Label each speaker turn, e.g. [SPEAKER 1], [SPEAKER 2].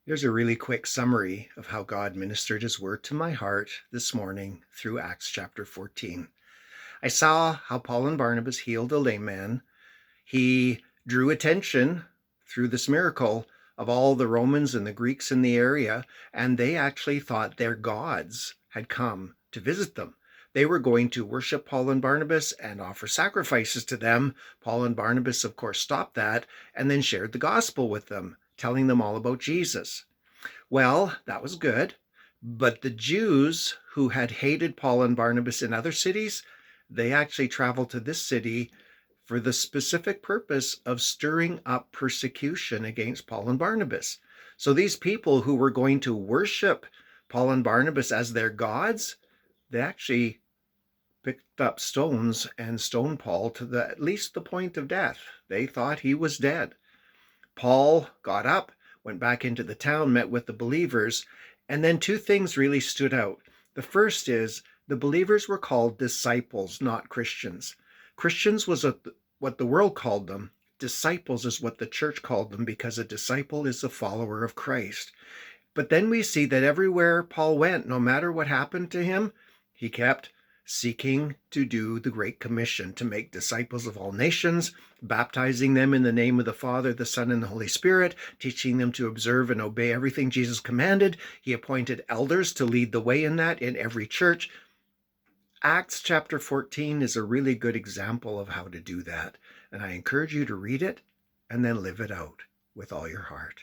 [SPEAKER 1] Here's a really quick summary of how God ministered his word to my heart this morning through Acts chapter 14. I saw how Paul and Barnabas healed a lame man. He drew attention through this miracle of all the Romans and the Greeks in the area, and they actually thought their gods had come to visit them. They were going to worship Paul and Barnabas and offer sacrifices to them. Paul and Barnabas, of course, stopped that and then shared the gospel with them, telling them all about Jesus. Well, that was good. But the Jews who had hated Paul and Barnabas in other cities, they actually traveled to this city for the specific purpose of stirring up persecution against Paul and Barnabas. So these people who were going to worship Paul and Barnabas as their gods, they actually picked up stones and stoned Paul to at least the point of death. They thought he was dead. Paul got up, went back into the town, met with the believers, and then two things really stood out. The first is the believers were called disciples, not Christians. Christians was what the world called them. Disciples is what the church called them, because a disciple is a follower of Christ. But then we see that everywhere Paul went, no matter what happened to him, he kept seeking to do the Great Commission, to make disciples of all nations, baptizing them in the name of the Father, the Son, and the Holy Spirit, teaching them to observe and obey everything Jesus commanded. He appointed elders to lead the way in that in every church. Acts chapter 14 is a really good example of how to do that, and I encourage you to read it and then live it out with all your heart.